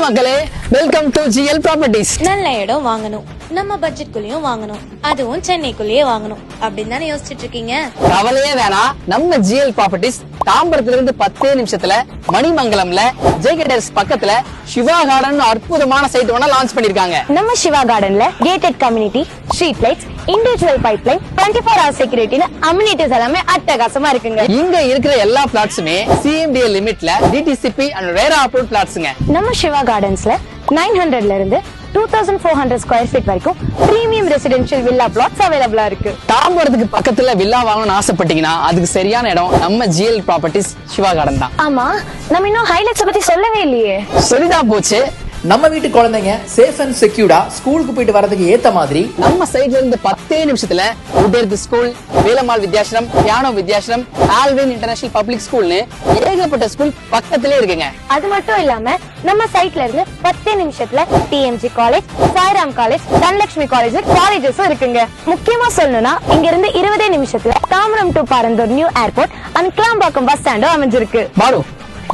மக்களே, welcome to GL properties. நல்ல இடம் வாங்கணும், நம்ம பட்ஜெட்குள்ளேயும் வாங்கணும், அதுவும் சென்னைக்குள்ளேயே வாங்கணும் அப்படின்னு தானே யோசிச்சுட்டு இருக்கீங்க. கவலையே வேணாம், நம்ம GL ப்ராப்பர்ட்டிஸ் தாம்பரத்துல இருந்து 10 நிமிஷத்துல மணிமங்கலம்ல ஜேகேடர்ஸ் பக்கத்துல சிவா கார்டன் அற்புதமான சைட் ஒண்ணா லான்ச் பண்ணிருக்காங்க. நம்ம சிவா கார்டன்ல gated community, street lights, individual pipeline, 24 hours செக்யூரிட்டின்னு அம்யூனிட்டிஸ் எல்லாமே அட்டகாசமா இருக்குங்க. இங்க இருக்கிற எல்லா பிளாட்ஸுமே CMDA லிமிட்ல DTCP அண்ட் ரேரா அப்ரூவ்ட் பிளாட்ஸ்ங்க. நம்ம சிவா கார்டன்ஸ்ல 900ல இருந்து 2400 ஸ்கொயர் ஃபீட் வரைக்கும் பிரீமியம் ரெசிடென்ஷியல் வில்லா பிளாட்ஸ் அவைலபிளா இருக்கு. தாம்பரத்துக்கு பக்கத்துல வில்லா வாங்கணும்னு ஆசைப்பட்டீங்கன்னா அதுக்கு சரியான இடம் நம்ம GL ப்ராப்பர்ட்டிஸ் சிவா கார்டன் தான். ஆமா, நம்ம இன்னும் ஹைலைட்ஸ் பத்தி சொல்லவே இல்லையே. சொல்லிதான் போச்சு. நம்ம வீட்டு குழந்தைங்க சேஃப் அண்ட் செக்யூர்டா ஸ்கூலுக்கு போயிட்டு வரதுக்கு ஏத்த மாதிரி நம்ம சைட்ல இருந்து 10 நிமிஷத்துல உடேர்த் ஸ்கூல், வேலம்மாள் வித்யாசனம், பியானோ வித்யாசனம், ஆல்வின் இன்டர்நேஷனல் பப்ளிக் ஸ்கூல்னு ஏகப்பட்ட ஸ்கூல் பக்கத்திலே இருக்குங்க. அது மட்டும் இல்லாம நம்ம சைட்ல இருந்து 10 நிமிஷத்துல TMG college, Sairam college, Dhanalakshmi college காலேஜஸும் இருக்குங்க. முக்கியமா சொல்லணும்னா இங்க இருந்து 20 நிமிஷத்துல Tambaram to Parandur new airport and Kilambakkam bus ஸ்டாண்டும் அமைஞ்சிருக்கு. பாரு,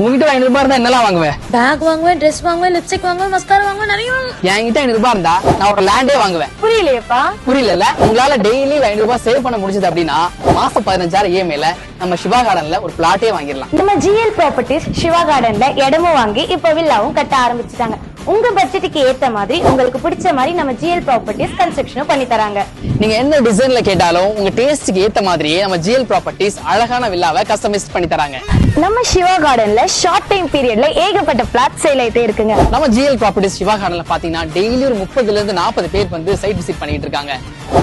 உங்ககிட்ட 500 ரூபாய் இருந்தா என்னெல்லாம் வாங்குவேன்? பேக் வாங்குவேன், ட்ரெஸ் வாங்குவேன், லிப்ஸ்டிக் வாங்குவேன், மஸ்காரா வாங்குவேன், நிறைய என்கிட்ட 500 ரூபாய் இருந்தா நான் ஒரு லேண்டே வாங்குவேன். புரியலையப்பா? புரியல. உங்களால டெய்லி 500 ரூபாய் சேவ் பண்ண முடிஞ்சது அப்படின்னா மாசம் 15,000 EMI நம்ம சிவா கார்டன்ல ஒரு பிளாட்டே வாங்கிடலாம். நம்ம GL ப்ராப்பர்ட்டிஸ் சிவா கார்டன்ல இடமும் வாங்கி இப்ப வில்லாவும் கட்ட ஆரம்பிச்சுட்டாங்க. உங்க பட்ஜெட்டுக்கு ஏத்த மாதிரி உங்களுக்கு பிடிச்ச மாதிரி நம்ம GL ப்ராப்பர்ட்டிஸ் கன்ஸ்ட்ரக்ஷனும் பண்ணி தராங்க. நீங்க என்ன டிசைன்ல கேட்டாலும் உங்க டேஸ்டுக்கு ஏத்த மாதிரியே நம்ம GL ப்ராப்பர்ட்டிஸ் அழகான வில்லாவை கஸ்டமைஸ் பண்ணி தராங்க. நம்ம சிவா கார்டன்ல ஷார்ட் டைம் பீரியட்ல ஏகப்பட்ட பிளாட் சேல் ஆயிட்டே இருக்குங்க. நம்ம GL ப்ராப்பர்ட்டிஸ் சிவா கார்டன்ல பாத்தீங்கன்னா டெய்லி ஒரு 30ல இருந்து 40 பேர் வந்து சைட் விசிட் பண்ணிட்டு இருக்காங்க.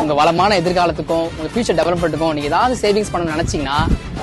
உங்க வளமான எதிர்காலத்துக்கும் உங்க ஃபியூச்சர் டெவலப்மெண்ட்டுக்கும் நீங்க ஏதாவது சேவிங்ஸ் பண்ணணும்னு நினைச்சீங்கன்னா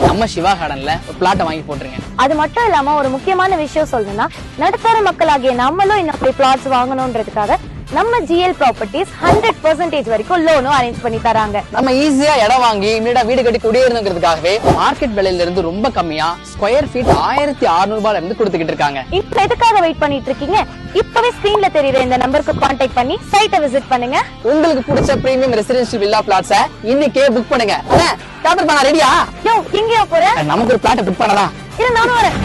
நம்ம சிவா கார்டன்ல ஒரு பிளாட்டை வாங்கி போட்டுருங்க. அது மட்டும் இல்லாம ஒரு முக்கியமான விஷயம் சொல்லணும்னா, நடுத்தர மக்களாகிய நம்மளும் இந்த மாதிரி பிளாட்ஸ் வாங்கணும்ன்றதுக்காக நம்ம GL ப்ராப்பர்ட்டிஸ் 100% வரைக்கும் லோனும் அரேஞ்ச் பண்ணி தராங்க. நம்ம ஈஸியா இடம் வாங்கி இமீடியட்டா வீடு கட்டி குடியேறணுங்கிறதுக்காகவே மார்க்கெட் விலையில இருந்து ரொம்ப கம்மியா ஸ்கொயர் ஃபீட் 1600 ரூபாயில இருந்து கொடுத்துக்கிட்டு இருக்காங்க. இப்ப எதுக்காக வெயிட் பண்ணிட்டு இருக்கீங்க? இப்பவே ஸ்கிரீன்ல தெரியுற இந்த நம்பருக்கு கான்டாக்ட் பண்ணி சைட்டை விசிட் பண்ணுங்க. உங்களுக்கு பிடிச்ச பிரீமியம் ரெசிடென்ஷியல் வில்லா பிளாட்ஸை இன்னைக்கே புக் பண்ணுங்க. அண்ணா, காப்பர் பண்ண ரெடியா? யோ, எங்கயா போற? நமக்கு ஒரு பிளாட் புக் பண்ணலாம். இல்ல, நானும் வரேன்.